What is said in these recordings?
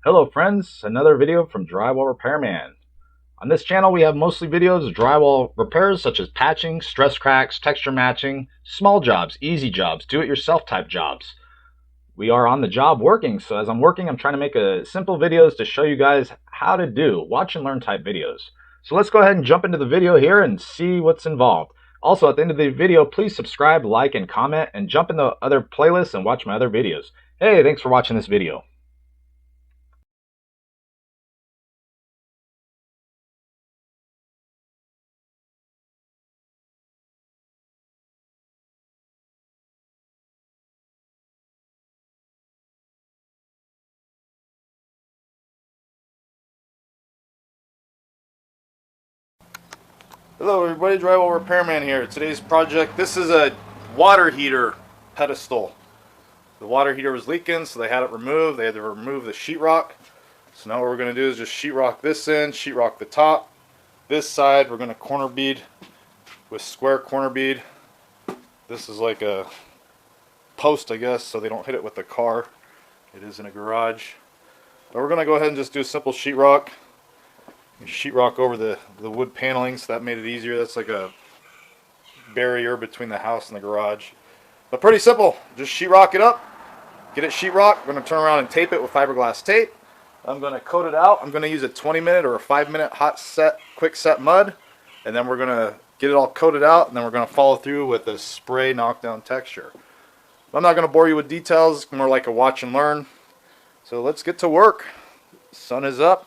Hello friends, another video from Drywall Repairman. On this channel we have mostly videos of drywall repairs such as patching, stress cracks, texture matching, small jobs, easy jobs, do-it-yourself type jobs. We are on the job working, so as I'm working I'm trying to make simple videos to show you guys how to do watch and learn type videos. So let's go ahead and jump into the video here and see what's involved. Also at the end of the video, please subscribe, like, and comment, and jump into other playlists and watch my other videos. Hey, thanks for watching this video. Hello everybody, Drywall Repairman here. Today's project, this is a water heater pedestal. The water heater was leaking, so they had it removed. They had to remove the sheetrock. So now what we're going to do is just sheetrock this in, sheetrock the top. This side we're going to corner bead with square corner bead. This is like a post, I guess, so they don't hit it with the car. It is in a garage. But we're going to go ahead and just do a simple sheetrock. Sheetrock over the wood paneling, so that made it easier. That's like a barrier between the house and the garage. But pretty simple. Just sheetrock it up. Get it sheetrocked. We're going to turn around and tape it with fiberglass tape. I'm going to coat it out. I'm going to use a 20-minute or a 5-minute hot set, quick set mud. And then we're going to get it all coated out. And then we're going to follow through with a spray knockdown texture. I'm not going to bore you with details. It's more like a watch and learn. So let's get to work. Sun is up.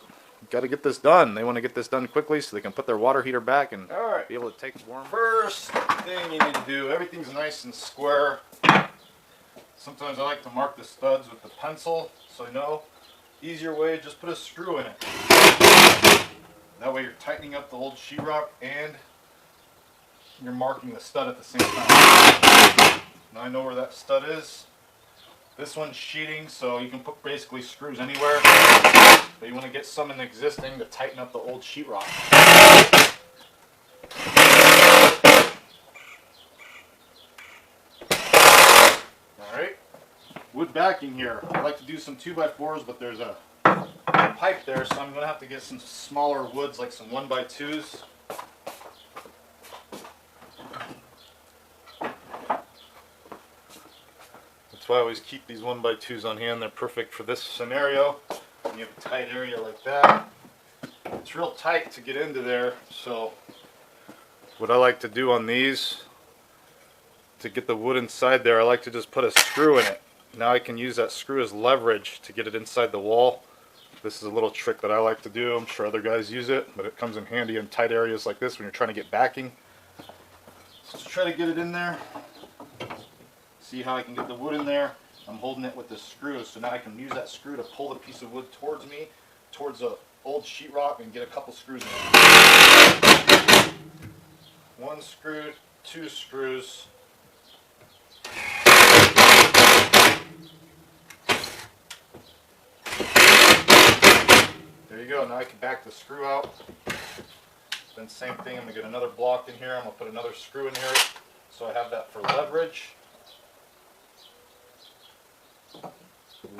Got to get this done. They want to get this done quickly so they can put their water heater back and be able to take it warm. First thing you need to do, everything's nice and square. Sometimes I like to mark the studs with the pencil so I know. Easier way, just put a screw in it. That way you're tightening up the old sheetrock and you're marking the stud at the same time. Now I know where that stud is. This one's sheeting, so you can put basically screws anywhere. But you want to get some in the existing to tighten up the old sheetrock. Alright. Wood backing here. I like to do some 2x4s, but there's a pipe there, so I'm going to have to get some smaller woods, like some 1x2s. That's why I always keep these 1x2s on hand. They're perfect for this scenario. When you have a tight area like that, it's real tight to get into there. So what I like to do on these, to get the wood inside there, I like to just put a screw in it. Now I can use that screw as leverage to get it inside the wall. This is a little trick that I like to do. I'm sure other guys use it, but it comes in handy in tight areas like this when you're trying to get backing. So just try to get it in there. See how I can get the wood in there? I'm holding it with the screw, so now I can use that screw to pull the piece of wood towards me, towards the old sheetrock, and get a couple screws in it. One screw, two screws. There you go. Now I can back the screw out. Then same thing, I'm going to get another block in here. I'm going to put another screw in here so I have that for leverage.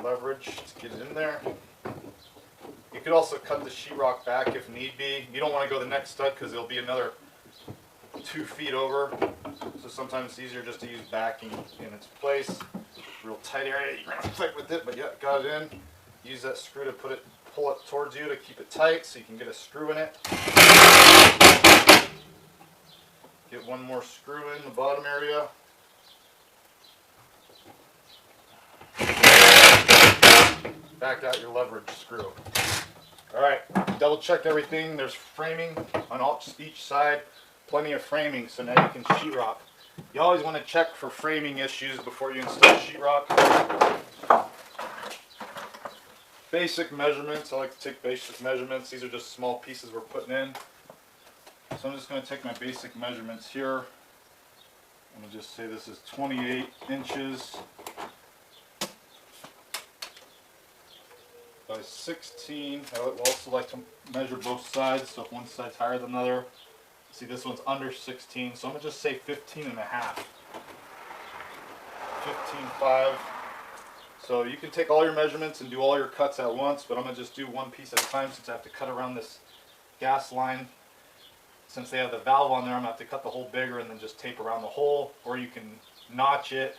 Leverage to get it in there. You could also cut the sheetrock back if need be. You don't want to go the next stud because it'll be another 2 feet over. So sometimes it's easier just to use backing in its place. Real tight area, you're gonna fight with it, but yeah, got it in. Use that screw to pull it towards you to keep it tight so you can get a screw in it. Get one more screw in the bottom area. Back out your leverage screw. Alright, double check everything. There's framing on each side. Plenty of framing, so now you can sheetrock. You always want to check for framing issues before you install sheetrock. Basic measurements. I like to take basic measurements. These are just small pieces we're putting in. So I'm just going to take my basic measurements here. I'm going to just say this is 28 inches by 16. I would also like to measure both sides, so if one side's higher than the other. See, this one's under 16, so I'm going to just say 15 and a half. 15.5. So you can take all your measurements and do all your cuts at once, but I'm going to just do one piece at a time since I have to cut around this gas line. Since they have the valve on there, I'm going to have to cut the hole bigger and then just tape around the hole, or you can notch it,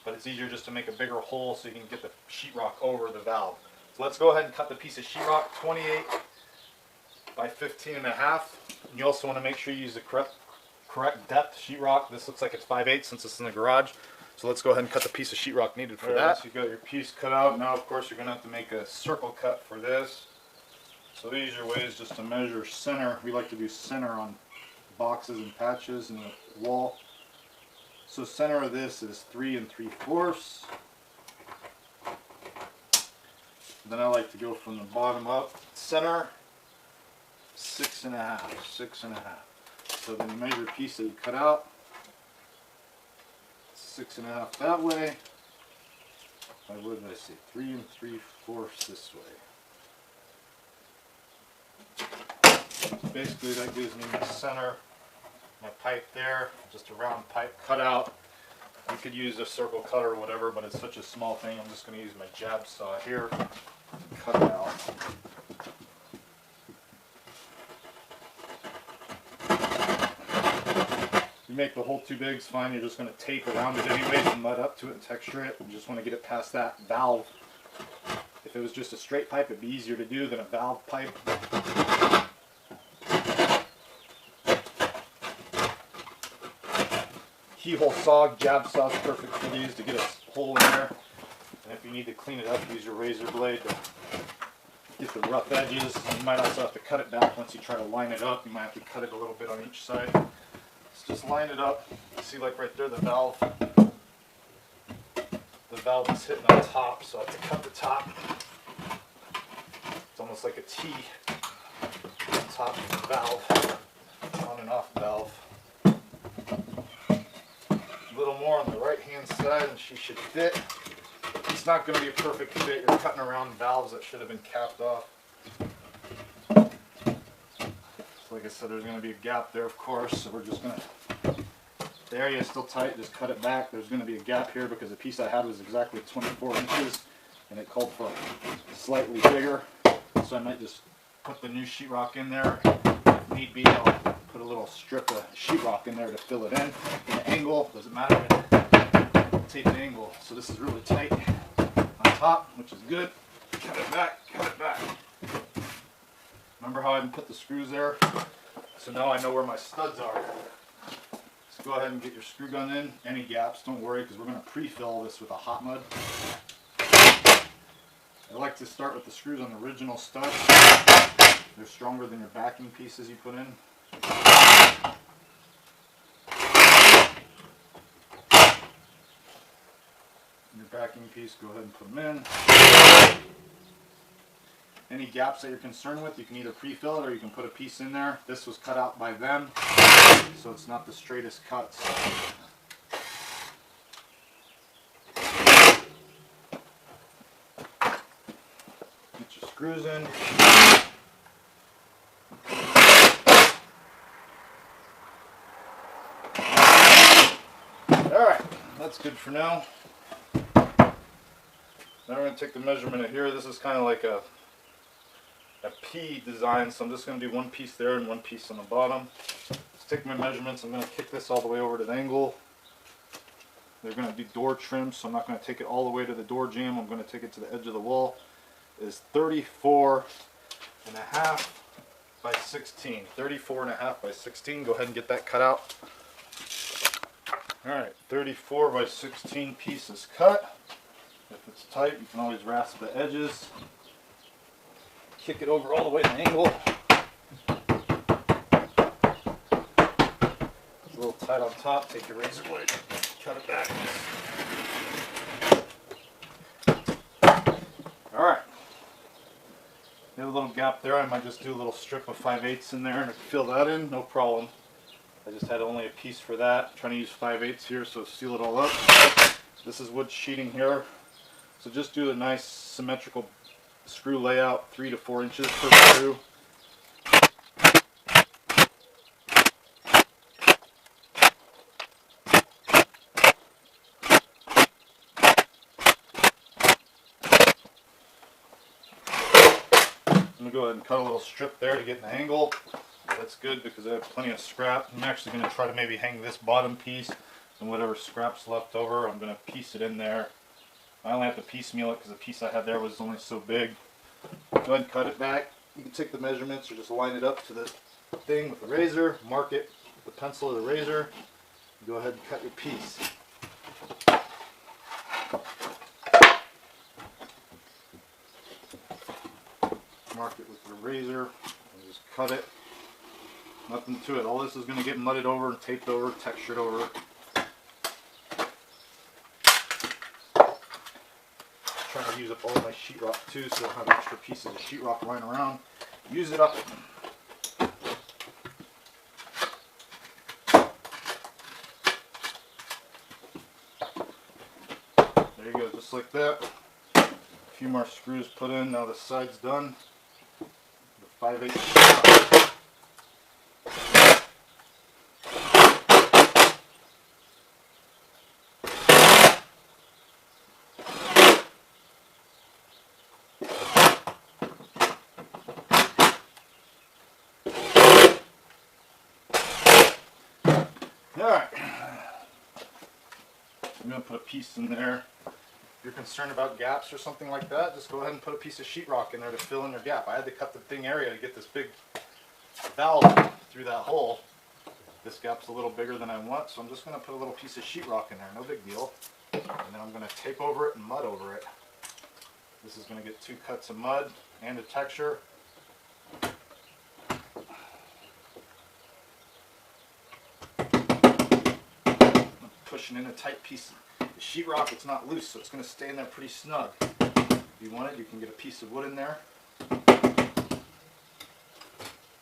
but it's easier just to make a bigger hole so you can get the sheetrock over the valve. So let's go ahead and cut the piece of sheetrock 28 by 15 and a half. And you also want to make sure you use the correct depth sheetrock. This looks like it's 5/8 since it's in the garage. So let's go ahead and cut the piece of sheetrock needed for that. So you got your piece cut out. Now of course you're going to have to make a circle cut for this. So these are ways just to measure center. We like to do center on boxes and patches in the wall. So center of this is 3 3/4. Then I like to go from the bottom up. Center 6 1/2, 6 1/2. So then you measure a piece that you cut out. 6 1/2 that way. What did I say? 3 3/4 this way. Basically that gives me the center, my pipe there, just a round pipe cut out. You could use a circle cutter or whatever, but it's such a small thing, I'm just going to use my jab saw here to cut it out. If you make the hole too big, it's fine, you're just going to tape around it anyways and mud up to it and texture it. You just want to get it past that valve. If it was just a straight pipe, it'd be easier to do than a valve pipe. Keyhole saw, jab saw is perfect for these to get a hole in there. And if you need to clean it up, use your razor blade to get the rough edges. You might also have to cut it back once you try to line it up. You might have to cut it a little bit on each side. Let's just line it up. See, like right there, the valve. The valve is hitting on top, so I have to cut the top. It's almost like a T on top of the valve, on and off valve. A little more on the right hand side and she should fit. It's not going to be a perfect fit. You're cutting around valves that should have been capped off. So like I said, there's going to be a gap there of course, so we're just going to, the area is still tight, just cut it back. There's going to be a gap here because the piece I had was exactly 24 inches and it called for slightly bigger, so I might just put the new sheetrock in there. If need be, I'll put a little strip of sheetrock in there to fill it in. The angle doesn't matter, tape the angle. So this is really tight on top, which is good. Cut it back, cut it back. Remember how I didn't put the screws there? So now I know where my studs are. So go ahead and get your screw gun in. Any gaps, don't worry, because we're going to pre-fill this with a hot mud. I like to start with the screws on the original studs. They're stronger than your backing pieces you put in. Your backing piece, go ahead and put them in. Any gaps that you're concerned with, you can either pre-fill it or you can put a piece in there. This was cut out by them, so it's not the straightest cuts. Get your screws in. Alright, that's good for now. Now we're going to take the measurement of here. This is kind of like a P design, so I'm just going to do one piece there and one piece on the bottom. Let's take my measurements. I'm going to kick this all the way over to the angle. They're going to do door trim, so I'm not going to take it all the way to the door jamb. I'm going to take it to the edge of the wall. It's 34 1/2 by 16. 34 1/2 by 16. Go ahead and get that cut out. Alright, 34 by 16 pieces cut. If it's tight, you can always rasp the edges. Kick it over all the way to the angle. It's a little tight on top. Take your razor blade, cut it back. Alright. You have a little gap there. I might just do a little strip of 5/8 in there and fill that in. No problem. I just had only a piece for that. I'm trying to use 5/8 here, so seal it all up. This is wood sheeting here. So just do a nice symmetrical screw layout, 3 to 4 inches per screw. I'm going to go ahead and cut a little strip there to get an angle. That's good because I have plenty of scrap. I'm actually going to try to maybe hang this bottom piece, and whatever scrap's left over, I'm going to piece it in there. I only have to piecemeal it because the piece I had there was only so big. Go ahead and cut it back. You can take the measurements or just line it up to the thing with the razor, mark it with the pencil or the razor, and go ahead and cut your piece. Mark it with your razor and just cut it. Nothing to it. All this is going to get mudded over and taped over, textured over. Trying to use up all my sheetrock too, so I have extra pieces of sheetrock lying around. Use it up. There you go, just like that. A few more screws put in. Now the side's done. The 5/8 sheetrock. Alright, I'm going to put a piece in there. If you're concerned about gaps or something like that, just go ahead and put a piece of sheetrock in there to fill in your gap. I had to cut the thing area to get this big valve through that hole. This gap's a little bigger than I want, so I'm just going to put a little piece of sheetrock in there, no big deal. And then I'm going to tape over it and mud over it. This is going to get 2 cuts of mud and a texture. Pushing in a tight piece of sheetrock. It's not loose, so it's going to stay in there pretty snug. If you want it, you can get a piece of wood in there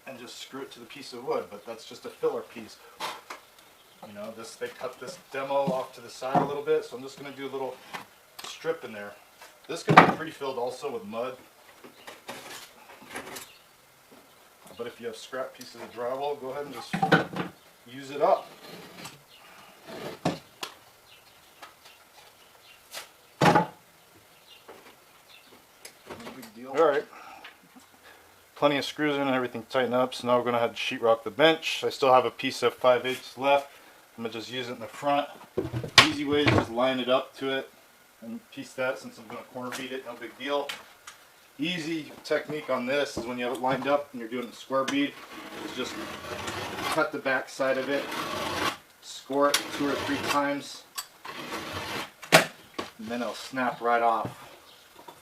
and just screw it to the piece of wood, but that's just a filler piece. You know, they cut this demo off to the side a little bit, so I'm just going to do a little strip in there. This can be pre-filled also with mud, but if you have scrap pieces of drywall, go ahead and just use it up. Alright, plenty of screws in and everything tightened up, so now we're going to have to sheetrock the bench. I still have a piece of 5/8 left. I'm going to just use it in the front. Easy way is just line it up to it and piece that, since I'm going to corner bead it, no big deal. Easy technique on this is when you have it lined up and you're doing a square bead, is just cut the back side of it, score it 2 or 3 times, and then it'll snap right off.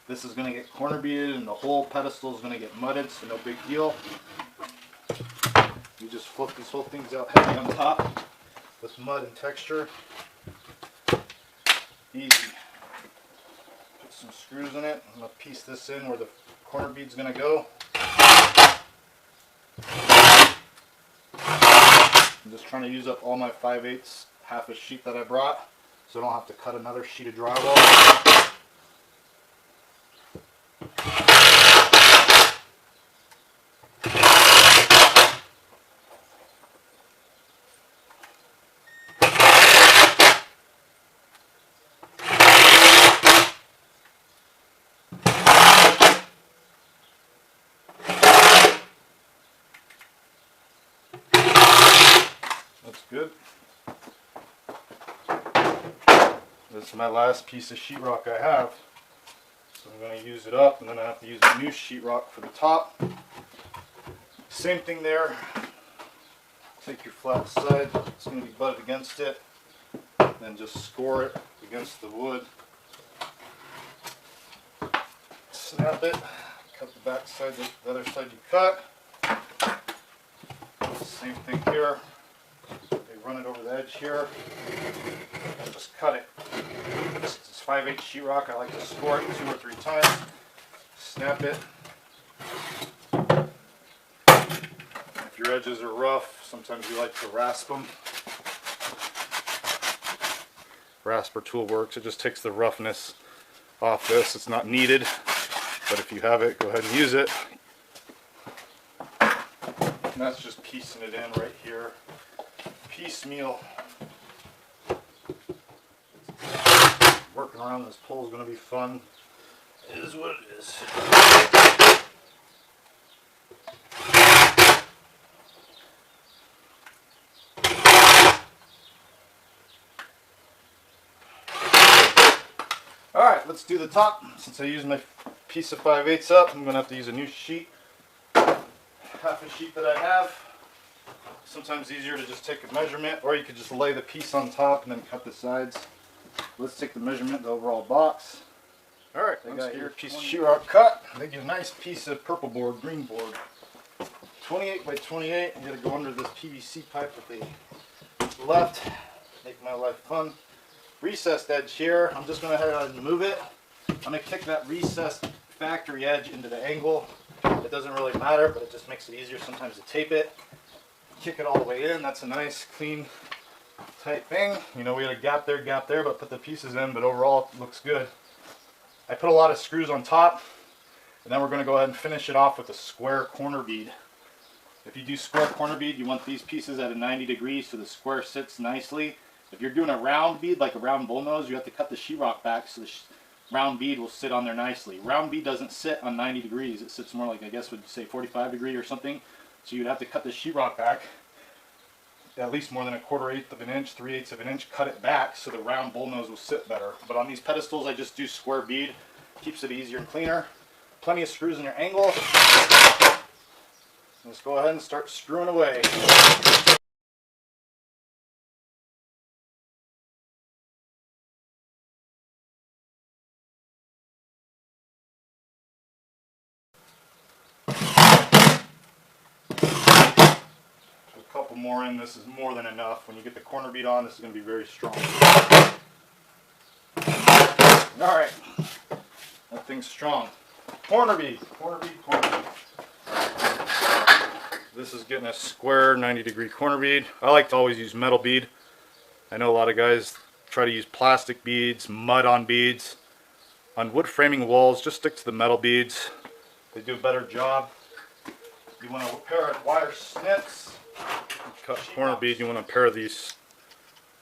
This is going to get corner beaded and the whole pedestal is going to get mudded, so no big deal. You just flip this whole thing out heavy on top with mud and texture. Easy. Put some screws in it. I'm going to piece this in where the corner bead's going to go. I'm just trying to use up all my 5/8 half a sheet that I brought, so I don't have to cut another sheet of drywall. That's good. This is my last piece of sheetrock I have. So I'm going to use it up, and then I have to use a new sheetrock for the top. Same thing there. Take your flat side, it's going to be butted against it, then just score it against the wood. Snap it, cut the back side, the other side you cut. Same thing here. Run it over the edge here and just cut it. This is 5/8 sheetrock. I like to score it 2 or 3 times. Snap it. If your edges are rough, sometimes you like to rasp them. Rasper tool works. It just takes the roughness off this. It's not needed, but if you have it, go ahead and use it. And that's just piecing it in right here. Piecemeal. Working around this pole is going to be fun. It is what it is. Alright, let's do the top. Since I used my piece of 5/8 up, I'm going to have to use a new sheet. Half a sheet that I have. Sometimes easier to just take a measurement, or you could just lay the piece on top and then cut the sides. Let's take the measurement of the overall box. Alright, I got your piece of sheetrock cut. They get a nice piece of purple board, green board. 28 by 28. I'm going to go under this PVC pipe with the left. Make my life fun. Recessed edge here. I'm just going to head ahead and move it. I'm going to kick that recessed factory edge into the angle. It doesn't really matter, but it just makes it easier sometimes to tape it. Kick it all the way in. That's a nice, clean, tight thing. You know, we had a gap there, but put the pieces in, but overall it looks good. I put a lot of screws on top, and then we're going to go ahead and finish it off with a square corner bead. If you do square corner bead, you want these pieces at a 90 degrees so the square sits nicely. If you're doing a round bead, like a round bullnose, you have to cut the sheetrock back so the round bead will sit on there nicely. Round bead doesn't sit on 90 degrees. It sits more like, I guess, would say 45 degree or something. So you'd have to cut the sheetrock back at least more than 1/4 of an inch, 3/8 of an inch. Cut it back so the round bullnose will sit better. But on these pedestals, I just do square bead. Keeps it easier and cleaner. Plenty of screws in your angle. Let's go ahead and start screwing away. A couple more in. This is more than enough. When you get the corner bead on, this is going to be very strong. Alright. That thing's strong. Corner bead. Corner bead. Corner bead. This is getting a square 90-degree corner bead. I like to always use metal bead. I know a lot of guys try to use plastic beads, mud on beads. On wood framing walls, just stick to the metal beads. They do a better job. You want a pair of wire snips. Cut corner bead, you want a pair of these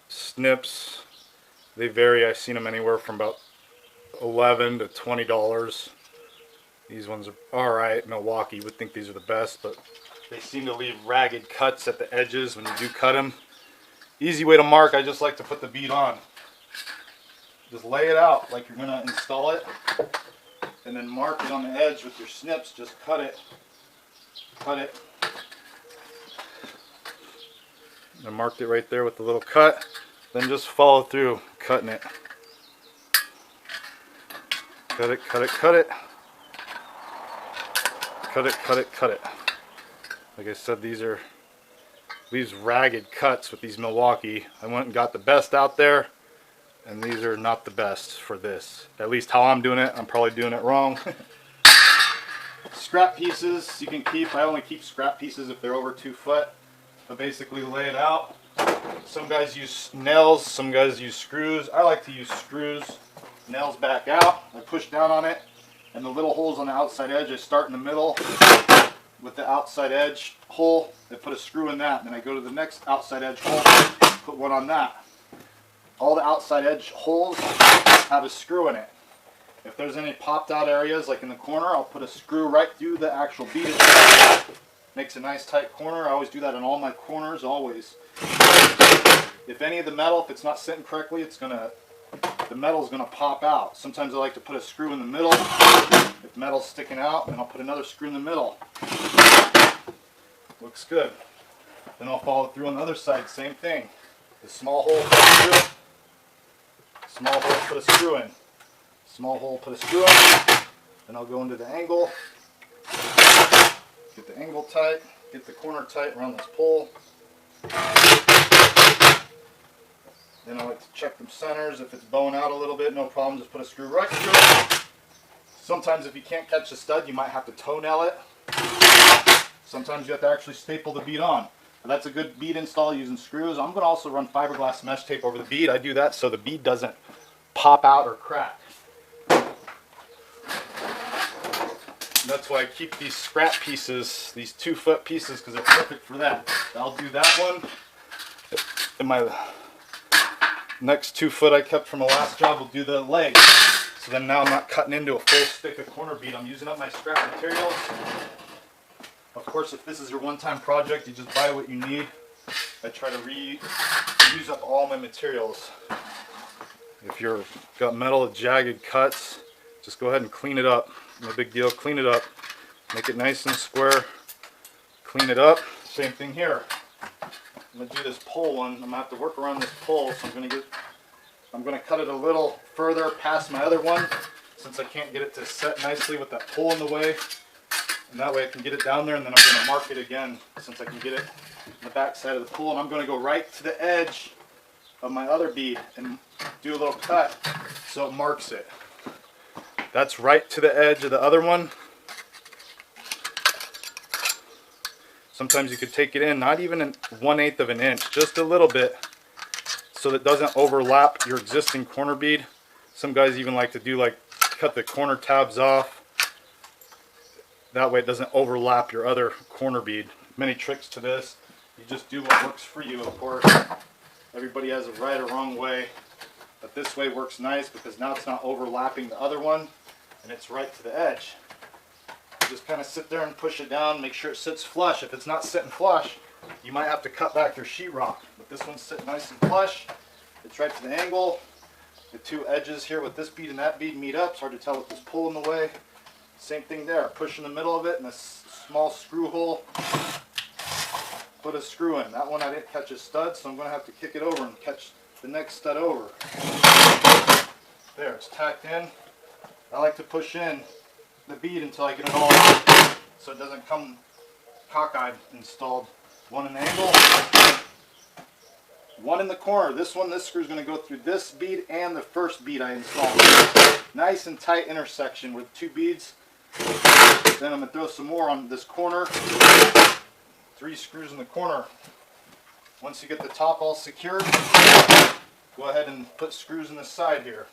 snips. They vary. I've seen them anywhere from about $11 to $20. These ones are alright. Milwaukee, you would think these are the best, but they seem to leave ragged cuts at the edges when you do cut them. Easy way to mark, I just like to put the bead on. Just lay it out like you're going to install it, and then mark it on the edge with your snips. Just cut it. Cut it. I marked it right there with the little cut. Then just follow through, cutting it. Cut it, cut it, cut it. Cut it, cut it, cut it. Like I said, these ragged cuts with these Milwaukee. I went and got the best out there, and these are not the best for this. At least how I'm doing it. I'm probably doing it wrong. Scrap pieces you can keep. I only keep scrap pieces if they're over 2 foot. But basically lay it out. Some guys use nails, some guys use screws. I like to use screws. Nails back out. I push down on it, and the little holes on the outside edge, I start in the middle with the outside edge hole. I put a screw in that, and then I go to the next outside edge hole, put one on that. All the outside edge holes have a screw in it. If there's any popped out areas, like in the corner, I'll put a screw right through the actual bead itself. Makes a nice tight corner. I always do that in all my corners, always. If any of the metal, if it's not sitting correctly, the metal's gonna pop out. Sometimes I like to put a screw in the middle. If metal's sticking out, then I'll put another screw in the middle. Looks good. Then I'll follow through on the other side, same thing. The small hole, put a screw. Small hole, put a screw in. Small hole, put a screw in. Then I'll go into the angle. Get the angle tight, get the corner tight around this pole. Then I like to check them centers. If it's bowing out a little bit, no problem, just put a screw right through it. Sometimes if you can't catch the stud, you might have to toenail it. Sometimes you have to actually staple the bead on. But that's a good bead install using screws. I'm going to also run fiberglass mesh tape over the bead. I do that so the bead doesn't pop out or crack. That's why I keep these scrap pieces, these 2 foot pieces, because they're perfect for that. I'll do that one. And my next 2 foot I kept from the last job will do the leg. So then now I'm not cutting into a full stick of corner bead. I'm using up my scrap materials. Of course, if this is your one-time project, you just buy what you need. I try to use up all my materials. If you're got metal with jagged cuts, just go ahead and clean it up. No big deal. Clean it up. Make it nice and square. Clean it up. Same thing here. I'm gonna do this pole one. I'm gonna have to work around this pole, so I'm gonna cut it a little further past my other one, since I can't get it to set nicely with that pole in the way. And that way I can get it down there, and then I'm gonna mark it again, since I can get it on the back side of the pole. And I'm gonna go right to the edge of my other bead and do a little cut so it marks it. That's right to the edge of the other one. Sometimes you could take it in, not even 1/8 of an inch, just a little bit, so that it doesn't overlap your existing corner bead. Some guys even like to do cut the corner tabs off. That way it doesn't overlap your other corner bead. Many tricks to this. You just do what works for you, of course. Everybody has a right or wrong way, but this way works nice because now it's not overlapping the other one, and it's right to the edge. Just kind of sit there and push it down, make sure it sits flush. If it's not sitting flush, you might have to cut back your sheetrock. But this one's sitting nice and flush. It's right to the angle. The two edges here with this bead and that bead meet up. It's hard to tell with this pull in the way. Same thing there. Push in the middle of it in a small screw hole. Put a screw in. That one I didn't catch a stud, so I'm going to have to kick it over and catch the next stud over. There, it's tacked in. I like to push in the bead until I get it all out, so it doesn't come cockeyed installed. One in the angle, one in the corner. This screw is going to go through this bead and the first bead I installed. Nice and tight intersection with two beads. Then I'm going to throw some more on this corner. 3 screws in the corner. Once you get the top all secured, go ahead and put screws in the side here.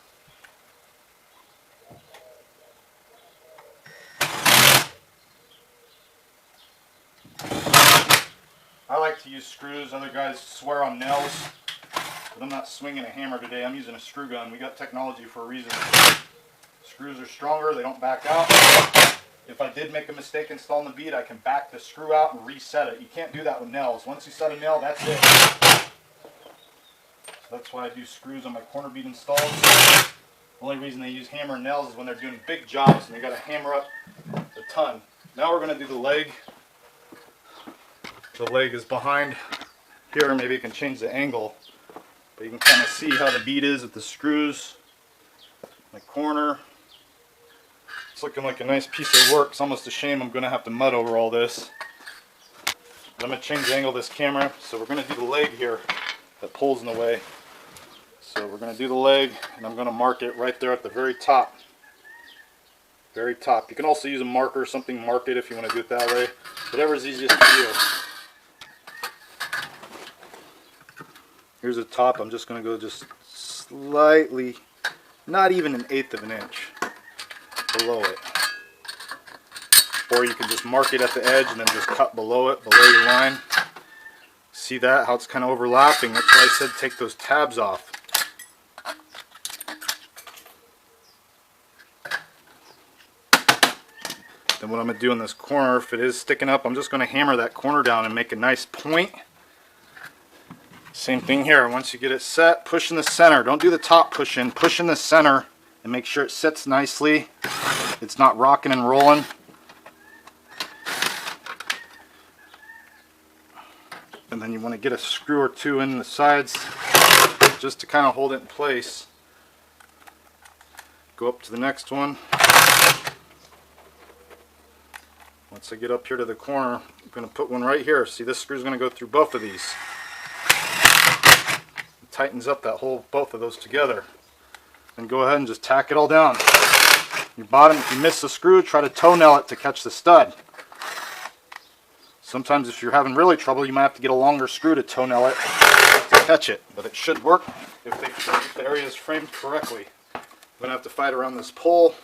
I like to use screws. Other guys swear on nails, but I'm not swinging a hammer today. I'm using a screw gun. We got technology for a reason. Screws are stronger. They don't back out. If I did make a mistake installing the bead, I can back the screw out and reset it. You can't do that with nails. Once you set a nail, that's it. So that's why I do screws on my corner bead installs. The only reason they use hammer and nails is when they're doing big jobs and they got to hammer up a ton. Now we're going to do the leg. The leg is behind here. Maybe you can change the angle, but you can kind of see how the bead is with the screws in the corner. It's looking like a nice piece of work. It's almost a shame I'm going to have to mud over all this. But I'm going to change the angle of this camera. So we're going to do the leg here that pulls in the way. So we're going to do the leg, and I'm going to mark it right there at the very top. Very top. You can also use a marker or something, mark it if you want to do it that way. Whatever's easiest for you. Here's the top. I'm just going to go just slightly, not even 1/8 of an inch below it. Or you can just mark it at the edge and then just cut below it, below your line. See that? How it's kind of overlapping. That's why I said take those tabs off. Then what I'm going to do in this corner, if it is sticking up, I'm just going to hammer that corner down and make a nice point. Same thing here. Once you get it set, push in the center. Don't do the top push in. Push in the center and make sure it sits nicely. It's not rocking and rolling. And then you want to get a screw or two in the sides just to kind of hold it in place. Go up to the next one. Once I get up here to the corner, I'm going to put one right here. See, this screw is going to go through both of these. It tightens up that whole, both of those together. And go ahead and just tack it all down. Your bottom, if you miss the screw, try to toe nail it to catch the stud. Sometimes if you're having really trouble, you might have to get a longer screw to toe nail it to catch it. But it should work if the area is framed correctly. I'm going to have to fight around this pole.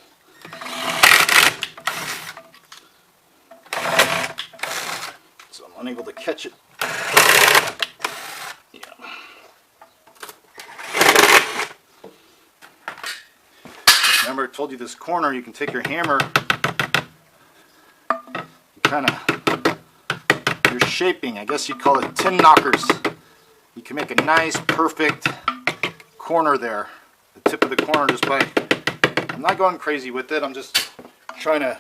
So I'm unable to catch it. Yeah. Remember I told you this corner, you can take your hammer, kind of, you're shaping, I guess you'd call it tin knockers. You can make a nice perfect corner there. the tip of the corner just by, I'm not going crazy with it, I'm just trying to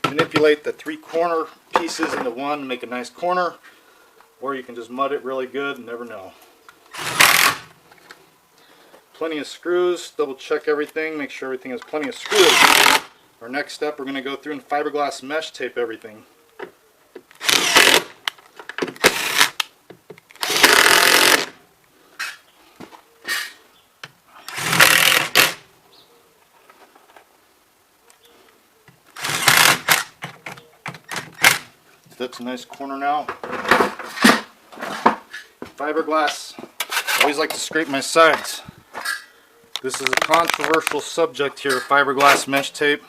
manipulate the 3 corner pieces into one, make a nice corner, or you can just mud it really good and never know. Plenty of screws, double check everything, make sure everything has plenty of screws. Our next step, we're going to go through and fiberglass mesh tape everything. That's a nice corner now. Fiberglass, I always like to scrape my sides. This is a controversial subject here, fiberglass mesh tape.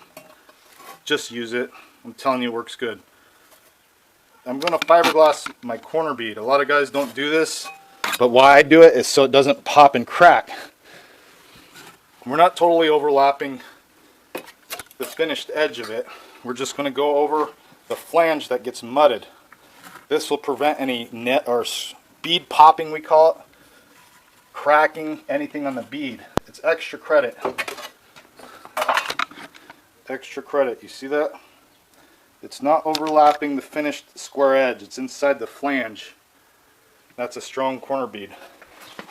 Just use it. I'm telling you, it works good. I'm going to fiberglass my corner bead. A lot of guys don't do this, but why I do it is so it doesn't pop and crack. We're not totally overlapping the finished edge of it. We're just going to go over the flange that gets mudded. This will prevent any net or bead popping, we call it, cracking, anything on the bead. It's extra credit. Extra credit. You see that? It's not overlapping the finished square edge. It's inside the flange. That's a strong corner bead.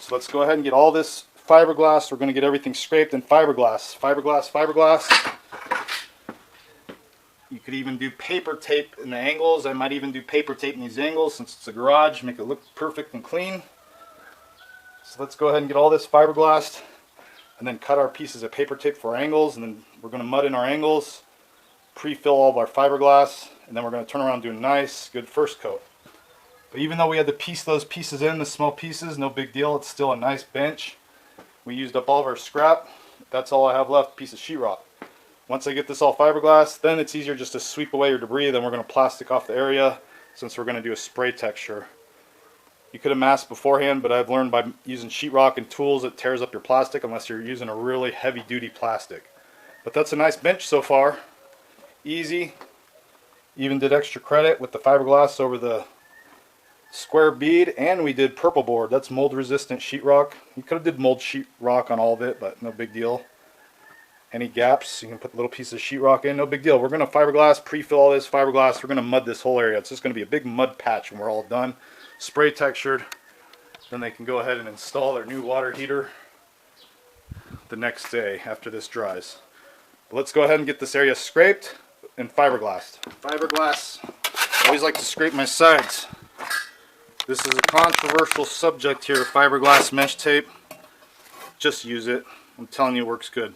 So let's go ahead and get all this fiberglass. We're going to get everything scraped in fiberglass. Fiberglass, fiberglass. You could even do paper tape in the angles. I might even do paper tape in these angles since it's a garage. Make it look perfect and clean. So let's go ahead and get all this fiberglassed and then cut our pieces of paper tape for our angles, and then we're going to mud in our angles, pre-fill all of our fiberglass, and then we're going to turn around and do a nice, good first coat. But even though we had to piece those pieces in, the small pieces, no big deal. It's still a nice bench. We used up all of our scrap. That's all I have left, a piece of sheetrock. Once I get this all fiberglass, then it's easier just to sweep away your debris. Then we're going to plastic off the area since we're going to do a spray texture. You could have masked beforehand, but I've learned by using sheetrock and tools it tears up your plastic unless you're using a really heavy duty plastic. But that's a nice bench so far. Easy. Even did extra credit with the fiberglass over the square bead, and we did purple board. That's mold resistant sheetrock. You could have did mold sheetrock on all of it, but no big deal. Any gaps, you can put little pieces of sheetrock in, no big deal. We're going to fiberglass, pre-fill all this fiberglass. We're going to mud this whole area. It's just going to be a big mud patch when we're all done. Spray textured. Then they can go ahead and install their new water heater the next day after this dries. But let's go ahead and get this area scraped and fiberglassed. Fiberglass, I always like to scrape my sides. This is a controversial subject here, fiberglass mesh tape. Just use it. I'm telling you, it works good.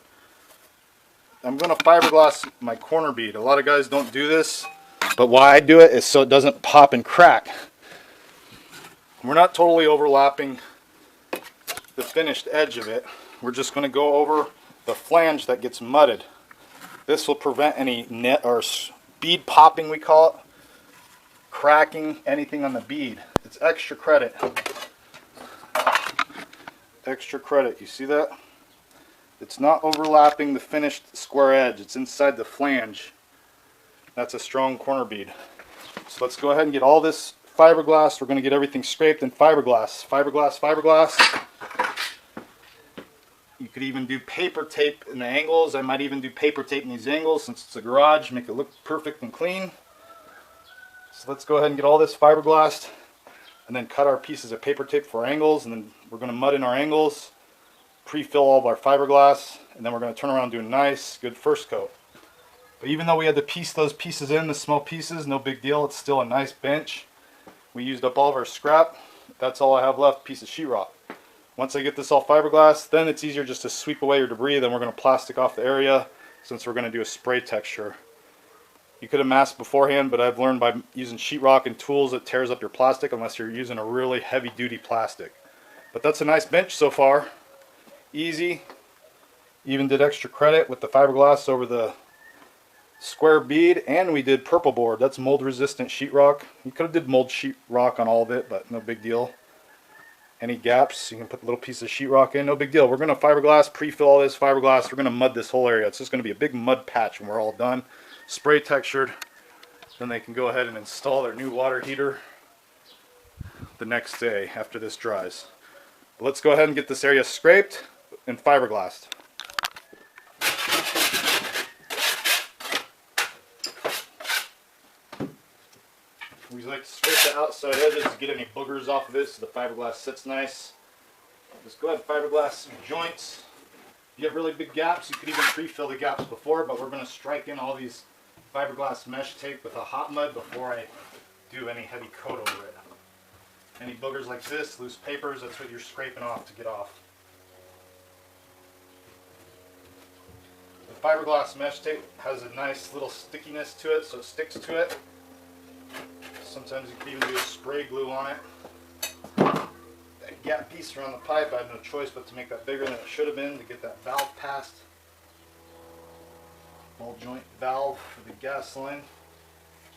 I'm going to fiberglass my corner bead. A lot of guys don't do this, but why I do it is so it doesn't pop and crack. We're not totally overlapping the finished edge of it. We're just going to go over the flange that gets mudded. This will prevent any net or bead popping, we call it, cracking, anything on the bead. It's extra credit. Extra credit. You see that? It's not overlapping the finished square edge. It's inside the flange. That's a strong corner bead. So let's go ahead and get all this fiberglass. We're going to get everything scraped in fiberglass. Fiberglass, fiberglass. You could even do paper tape in the angles. I might even do paper tape in these angles since it's a garage. Make it look perfect and clean. So let's go ahead and get all this fiberglassed and then cut our pieces of paper tape for angles, and then we're going to mud in our angles, pre-fill all of our fiberglass, and then we're going to turn around and do a nice, good first coat. But even though we had to piece those pieces in, the small pieces, no big deal. It's still a nice bench. We used up all of our scrap. That's all I have left, a piece of sheetrock. Once I get this all fiberglass, then it's easier just to sweep away your debris. Then we're going to plastic off the area since we're going to do a spray texture. You could have masked beforehand, but I've learned by using sheetrock and tools it tears up your plastic unless you're using a really heavy duty plastic. But that's a nice bench so far. Easy. Even did extra credit with the fiberglass over the square bead, and we did purple board. That's mold resistant sheetrock. You could have did mold sheetrock on all of it, but no big deal. Any gaps, you can put little pieces of sheetrock in, no big deal. We're going to fiberglass, pre-fill all this fiberglass. We're going to mud this whole area. It's just going to be a big mud patch when we're all done. Spray textured. Then they can go ahead and install their new water heater the next day after this dries. But let's go ahead and get this area scraped and fiberglass. We like to scrape the outside edges to get any boogers off of it so the fiberglass sits nice. Just go ahead and fiberglass your joints. If you have really big gaps, you could even pre-fill the gaps before, but we're going to strike in all these fiberglass mesh tape with a hot mud before I do any heavy coat over it. Any boogers like this, loose papers, that's what you're scraping off to get off. The fiberglass mesh tape has a nice little stickiness to it, so it sticks to it. Sometimes you can even do spray glue on it. That gap piece around the pipe, I had no choice but to make that bigger than it should have been to get that valve passed. Ball joint valve for the gas line.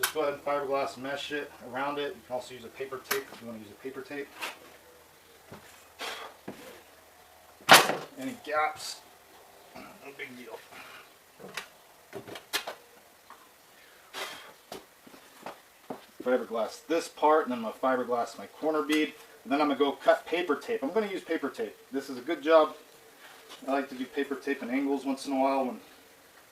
Just go ahead and fiberglass mesh it around it. You can also use a paper tape if you want to use a paper tape. Any gaps, no big deal. Fiberglass this part, and then I'm going to fiberglass my corner bead, and then I'm going to go cut paper tape. I'm going to use paper tape. This is a good job. I like to do paper tape and angles once in a while, when,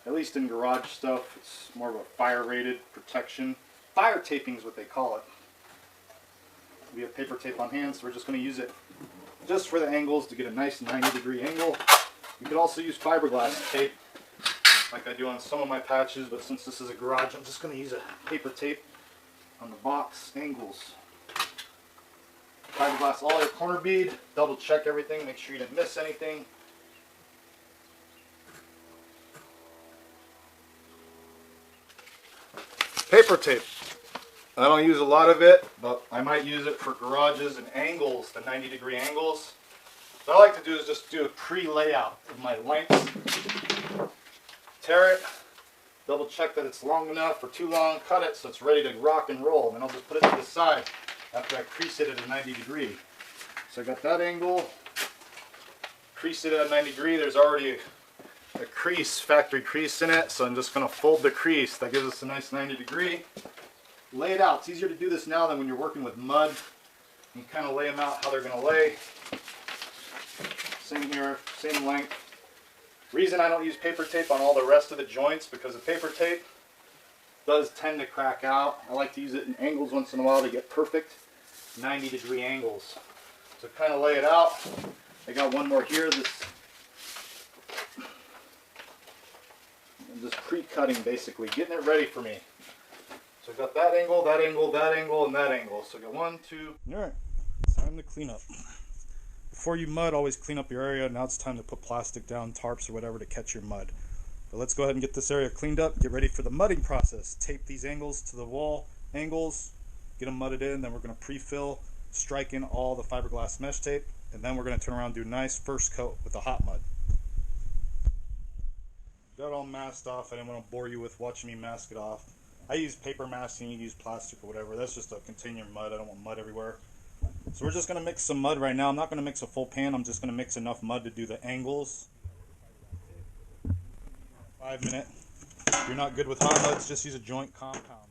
at least in garage stuff. It's more of a fire rated protection. Fire taping is what they call it. We have paper tape on hand, so we're just going to use it just for the angles to get a nice 90-degree angle. You could also use fiberglass tape like I do on some of my patches, but since this is a garage, I'm just going to use a paper tape on the box angles. Fiberglass all your corner bead, double check everything, make sure you didn't miss anything. Paper tape. I don't use a lot of it, but I might use it for garages and angles, the 90-degree angles. What I like to do is just do a pre-layout of my lengths. Tear it. Double check that it's long enough or too long, cut it so it's ready to rock and roll. And then I'll just put it to the side after I crease it at a 90 degree. So I got that angle, crease it at a 90 degree. There's already a crease, factory crease in it, so I'm just going to fold the crease. That gives us a nice 90 degree. Lay it out. It's easier to do this now than when you're working with mud. You kind of lay them out how they're going to lay. Same here, same length. Reason I don't use paper tape on all the rest of the joints, because the paper tape does tend to crack out. I like to use it in angles once in a while to get perfect 90-degree angles. So kind of lay it out. I got one more here. I'm just pre-cutting basically, getting it ready for me. So I got that angle, that angle, that angle, and that angle. So I got 1, 2. All right, time to clean up. Before you mud, always clean up your area. Now it's time to put plastic down, tarps or whatever to catch your mud. But let's go ahead and get this area cleaned up, get ready for the mudding process. Tape these angles to the wall angles, get them mudded in, then we're going to pre-fill, strike in all the fiberglass mesh tape, and then we're going to turn around and do a nice first coat with the hot mud. Got it all masked off. I didn't want to bore you with watching me mask it off. I use paper masking, you use plastic or whatever. That's just to contain your mud. I don't want mud everywhere. So we're just going to mix some mud right now. I'm not going to mix a full pan. I'm just going to mix enough mud to do the angles. 5 minutes. If you're not good with hot muds, just use a joint compound.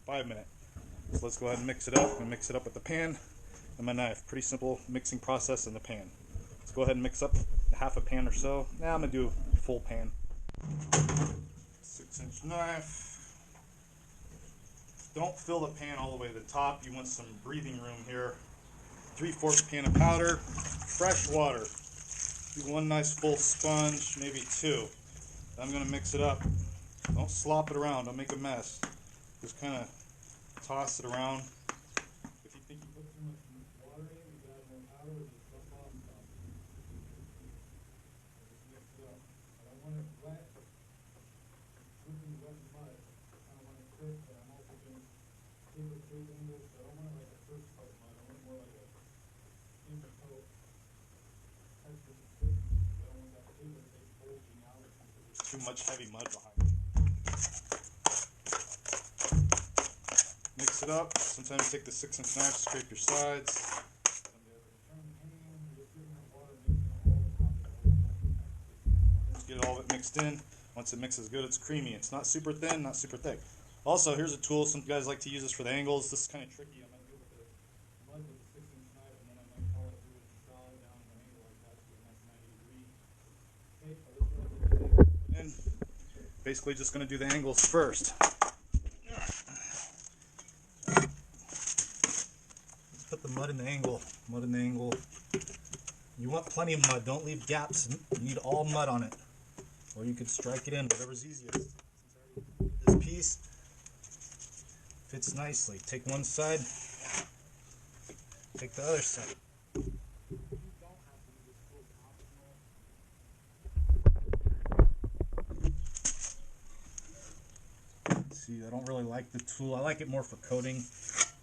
5 minutes. So let's go ahead and mix it up and mix it up with the pan and my knife. Pretty simple mixing process in the pan. Let's go ahead and mix up half a pan or so. Now I'm going to do a full pan. 6-inch knife. Don't fill the pan all the way to the top. You want some breathing room here. 3/4 pan of powder, fresh water. Do one nice full sponge, maybe 2. I'm going to mix it up. Don't slop it around. Don't make a mess. Just kind of toss it around. If you think you put too much water in, you can add more powder or just dump off some. Just mix it up. I don't want it wet. Dripping wet mud. I kind of want it crisp, but I'm also doing paper tape angles, so I don't want it like a first coat mud. I want it more like a paper coat. That's just thick. I don't want that paper tape bulging out because there's too much heavy mud behind it. Mix it up. Sometimes take the 6-inch knife, scrape your sides. Just get all of it mixed in. Once it mixes good, it's creamy. It's not super thin, not super thick. Also, here's a tool. Some guys like to use this for the angles. This is kind of tricky. I'm going to do it with the basically just going to do the angles first. Put the mud in the angle. Mud in the angle. You want plenty of mud. Don't leave gaps. You need all mud on it. Or you could strike it in, whatever's easiest. This piece fits nicely. Take one side. Take the other side. See, I don't really like the tool. I like it more for coating,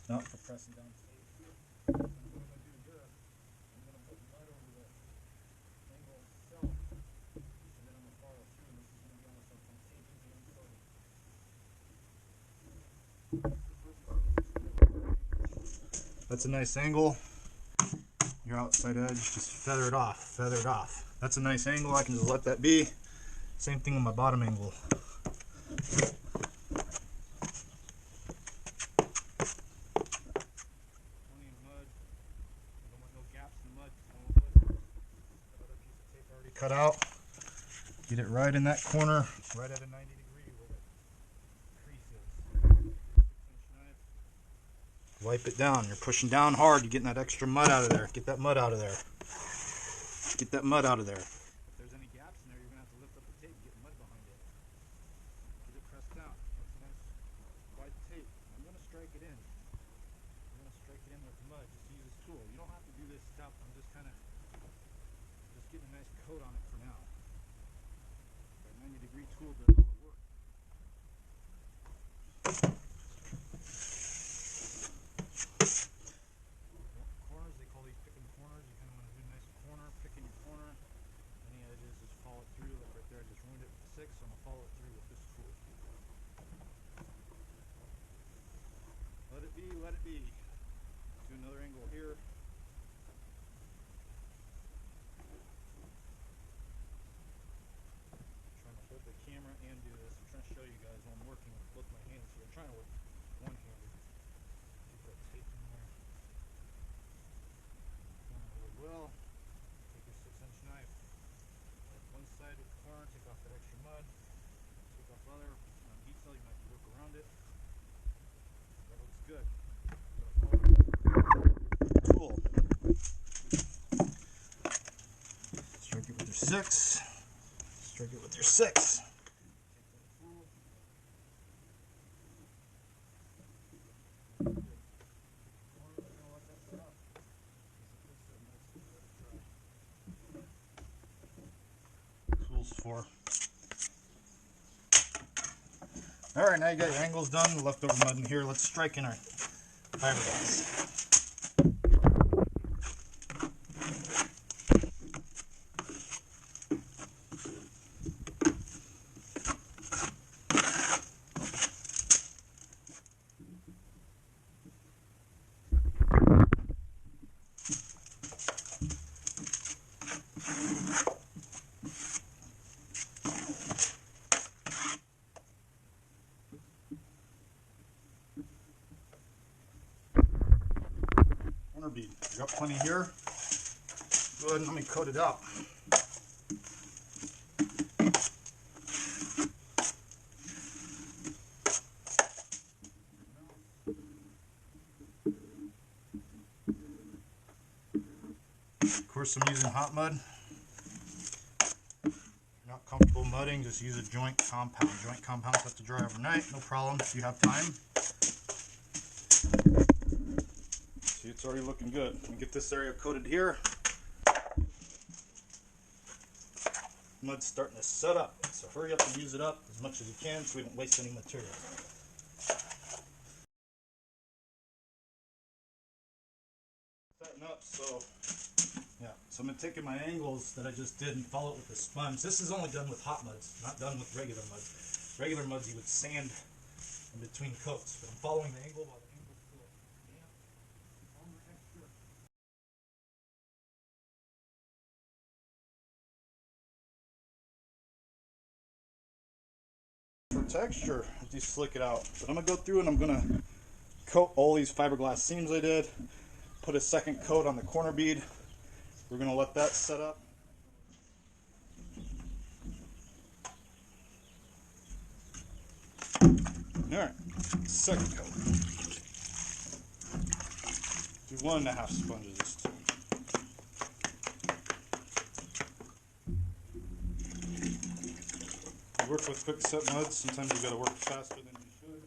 not for pressing down tape. What I'm going to do here, I'm going to put mud over the angle itself, and then I'm going to follow through, and this is going to be almost like I'm taping the uncoating. That's a nice angle. Your outside edge, just feather it off, feather it off. That's a nice angle. I can just let that be. Same thing on my bottom angle. Cut out, get it right in that corner, right at a 90 degree where the crease is. 6-inch knife. Wipe it down. You're pushing down hard. You're getting that extra mud out of there. Get that mud out of there. Get that mud out of there. If there's any gaps in there, you're going to have to lift up the tape and get mud behind it. Get it pressed down. That's a nice white tape. I'm going to strike it in. I'm going to strike it in with mud. Just use this tool. You don't have to do this step. I'm just kind of getting a nice coat on it for now. That 90-degree tool does all the work. Corners, they call these picking corners. You kind of want to do a nice corner, picking your corner. Any edges, just follow it through. Like right there, I just ruined it with the 6, so I'm going to follow it through with this tool. Let it be, let it be. Do another angle here. The camera and do this. I'm trying to show you guys while I'm working with both my hands here. I'm trying to work one-handed. Keep that tape in there. Really well. Take your 6-inch knife. One side with the corner. Take off that extra mud. Take off other. On detail, you might work around it. That looks good. Cool. Strike it with your 6. Strike it with your 6. Tools for. Alright, now you got your angles done, the leftover mud in here. Let's strike in our fiberglass. Bead. I got plenty here. Go ahead and let me coat it up. Of course, I'm using hot mud. If you're not comfortable mudding, just use a joint compound. Joint compounds have to dry overnight, no problem if you have time. See, it's already looking good. Let me get this area coated here. Mud's starting to set up, so hurry up and use it up as much as you can so we don't waste any material. Setting up, so yeah. So I'm taking my angles that I just did and follow it with the sponge. This is only done with hot muds, not done with regular muds. Regular muds you would sand in between coats, but I'm following the angle while the angle's still damp. On the extra. For texture, I just slick it out. But I'm gonna go through and I'm gonna coat all these fiberglass seams I did. Put a second coat on the corner bead. We're gonna let that set up. Alright, second coat. Do 1.5 sponges this time. You work with quick set muds, sometimes you gotta work faster than you should.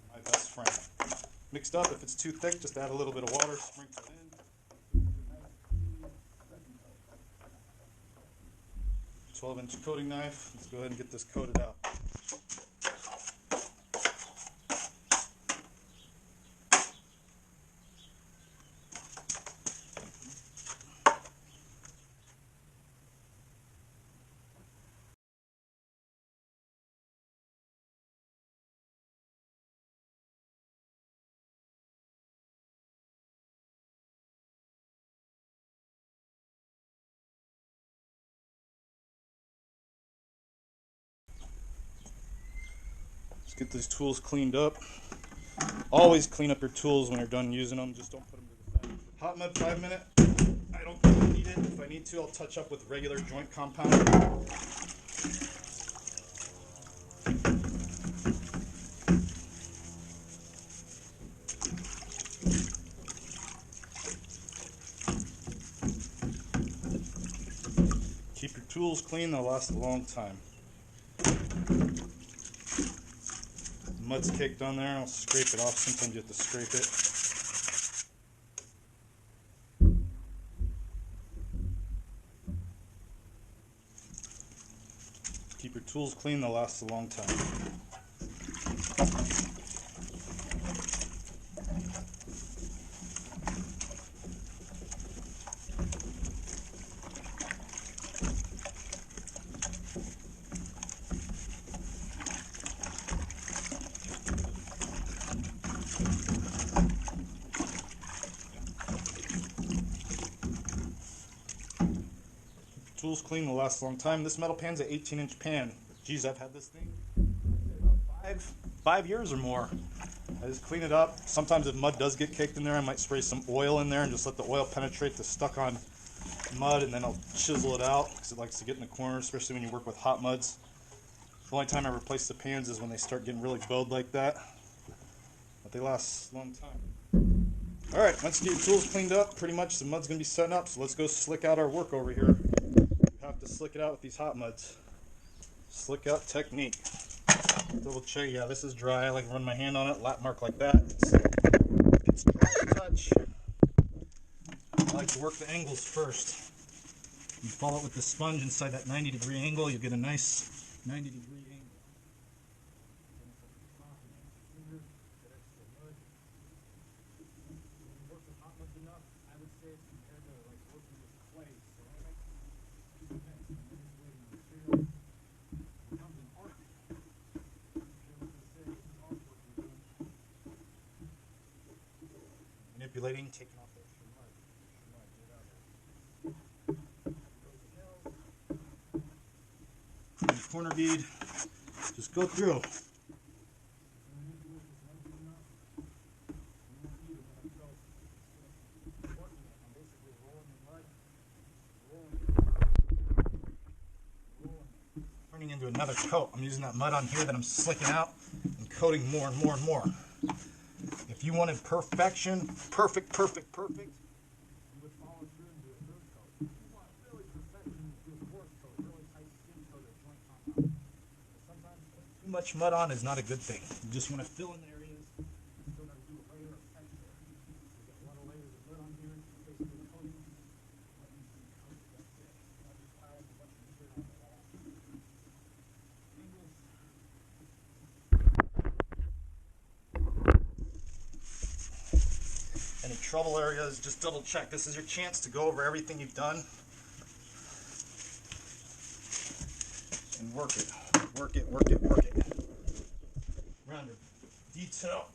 My best friend. Mixed up, if it's too thick, just add a little bit of water, sprinkle it in. 12-inch coating knife. Let's go ahead and get this coated out. Let's get these tools cleaned up. Always clean up your tools when you're done using them. Just don't put them to the side. Hot mud 5 minute. I don't think I need it. If I need to, I'll touch up with regular joint compound. Keep your tools clean, they'll last a long time. Mud's caked on there, I'll scrape it off. Sometimes you have to scrape it. Keep your tools clean, they'll last a long time. Tools clean will last a long time. This metal pan's an 18-inch pan. Geez, I've had this thing about five years or more. I just clean it up. Sometimes if mud does get caked in there, I might spray some oil in there and just let the oil penetrate the stuck on mud, and then I'll chisel it out because it likes to get in the corners, especially when you work with hot muds. The only time I replace the pans is when they start getting really bowed like that. But they last a long time. Alright, once you get your tools cleaned up, pretty much the mud's going to be setting up, so let's go slick out our work over here. Have to slick it out with these hot muds. Slick out technique. Double check. Yeah, this is dry. I like to run my hand on it, lap mark like that. It's dry to touch. I like to work the angles first. You follow it with the sponge inside that 90-degree angle, you get a nice 90-degree angle. Manipulating, taking off that mud. Corner bead, just go through. Turning into another coat. I'm using that mud on here that I'm slicking out and coating more and more and more. If you wanted perfection, perfect, you would follow through and do a third coat. If you want really perfection, do a fourth coat, really tight skin coat of joint compound. Sometimes too much mud on is not a good thing. You just want to fill in the areas. You still got to do a layer of texture. We've got a lot of layers of mud on here, basically coating. That's it. I just piled a bunch of material on the wall. Any trouble areas, just double check. This is your chance to go over everything you've done and work it. Work it. Around your detail.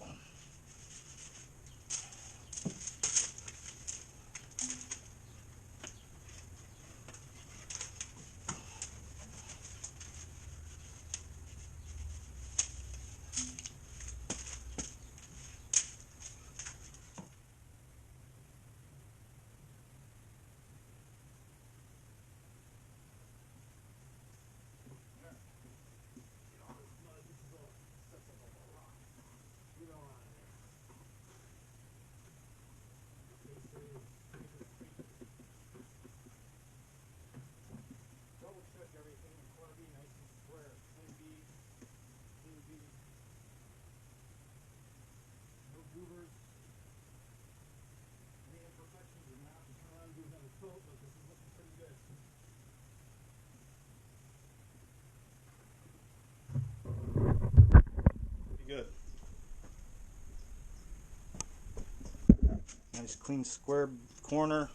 Nice clean square corner.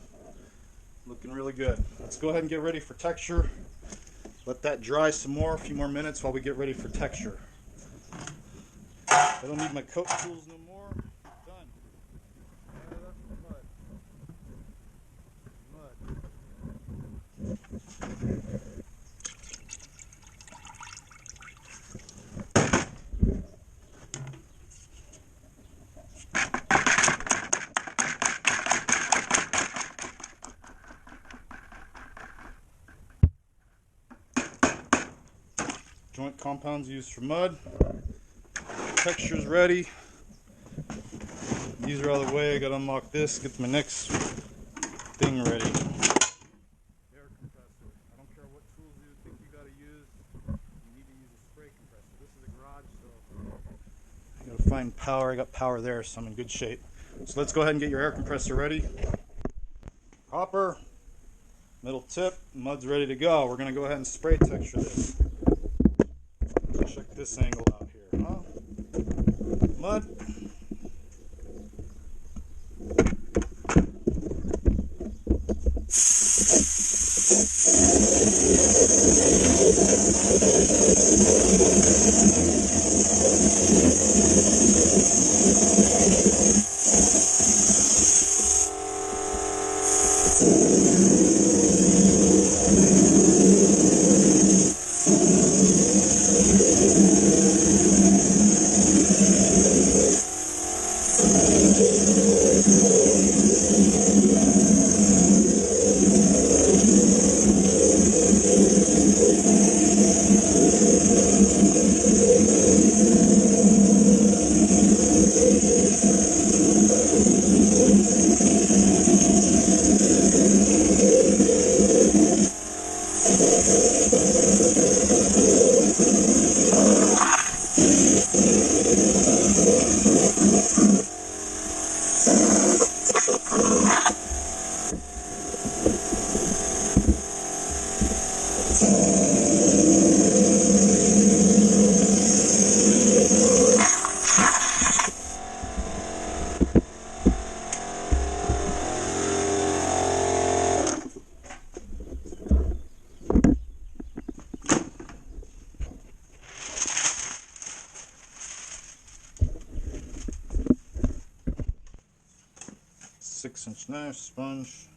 Looking really good. Let's go ahead and get ready for texture. Let that dry some more, a few more minutes while we get ready for texture. I don't need my coat tools no more. Done. Mud. Joint compounds used for mud. Texture's ready. These are out of the way. I gotta unlock this, get my next thing ready. Air compressor. I don't care what tools you think you gotta use. You need to use a spray compressor. This is a garage, so I gotta find power. I got power there, so I'm in good shape. So let's go ahead and get your air compressor ready. Hopper, middle tip, mud's ready to go. We're gonna go ahead and spray texture this. Check this angle out here, huh? Mud. Six-inch knife, sponge.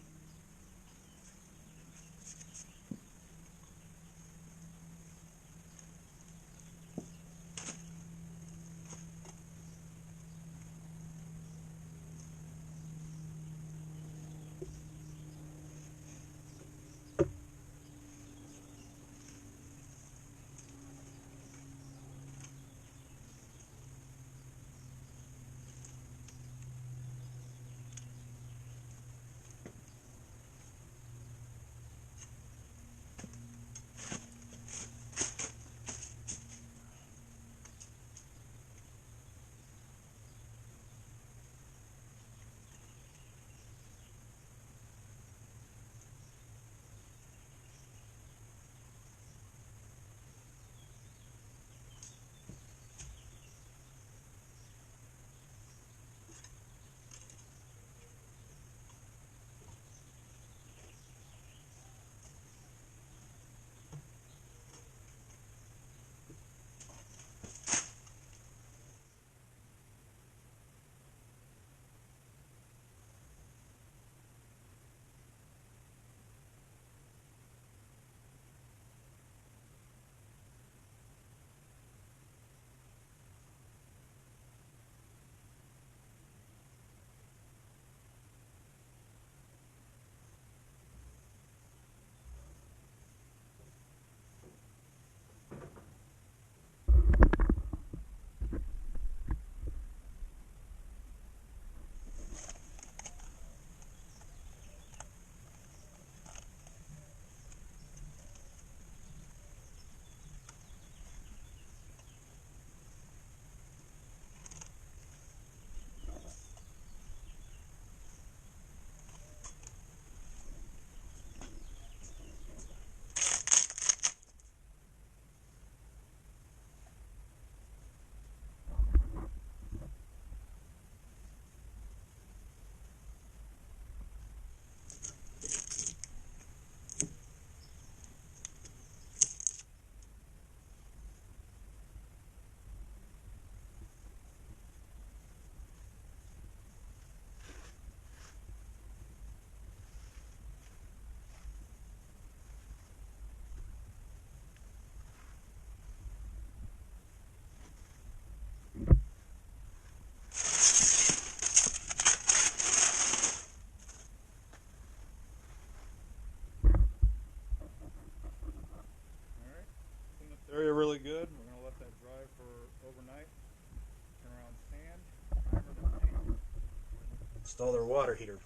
install their water heater.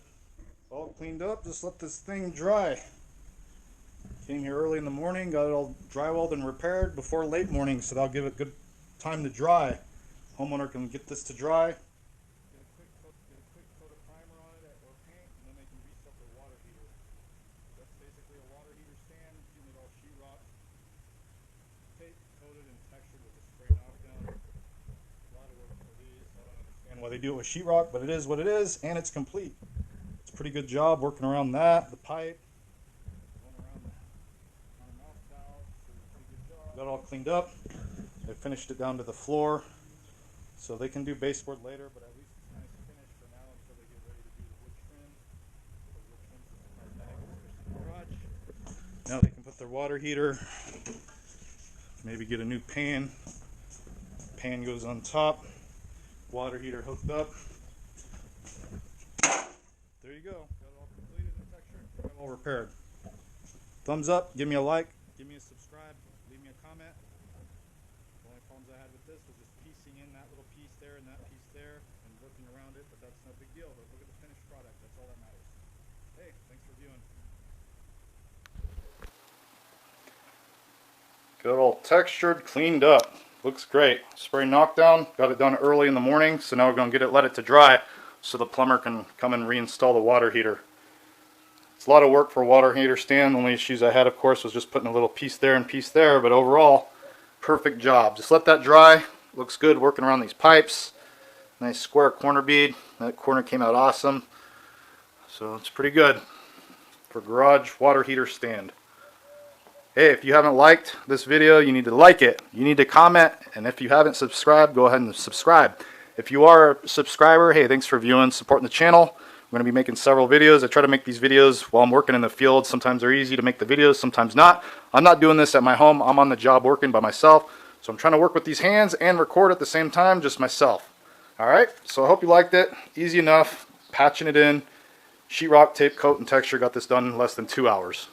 All cleaned up, just let this thing dry. Came here early in the morning, got it all drywalled and repaired before late morning, so that'll give it good time to dry. Homeowner can get this to dry, get a quick coat of primer on it or paint, and then they can reset their water heater. That's basically a water heater stand, getting it all sheetrock, tape coated and textured with a spray knockdown. A lot of work for these. I don't understand why they do it with sheetrock, but it is what it is, and it's complete. It's a pretty good job working around that, the pipe. Got it all cleaned up. They finished it down to the floor, so they can do baseboard later, but at least it's a nice finish for now until they get ready to do the wood trim. The wood trim is cosmetic, especially in the garage. Now they can put their water heater, maybe get a new pan. Pan goes on top, water heater hooked up. There you go. Got it all completed and textured, got it all repaired. Thumbs up, give me a like, give me a subscribe. Leave me a comment. The only problems I had with this was just piecing in that little piece there and that piece there and working around it, but that's no big deal. But look at the finished product. That's all that matters. Hey, thanks for viewing. Got it all textured, cleaned up. Looks great. Spray knockdown. Got it done early in the morning, so now we're going to let it to dry so the plumber can come and reinstall the water heater. It's a lot of work for a water heater stand. The only issues I had, of course, was just putting a little piece there and piece there, but overall, perfect job. Just let that dry. Looks good working around these pipes. Nice square corner bead. That corner came out awesome. So it's pretty good for garage water heater stand. Hey, if you haven't liked this video, you need to like it. You need to comment, and if you haven't subscribed, go ahead and subscribe. If you are a subscriber, hey, thanks for viewing, supporting the channel. I'm going to be making several videos. I try to make these videos while I'm working in the field. Sometimes they're easy to make the videos, sometimes not. I'm not doing this at my home. I'm on the job working by myself. So I'm trying to work with these hands and record at the same time, just myself. Alright, so I hope you liked it. Easy enough, patching it in. Sheetrock, tape coat, and texture. Got this done in less than 2 hours.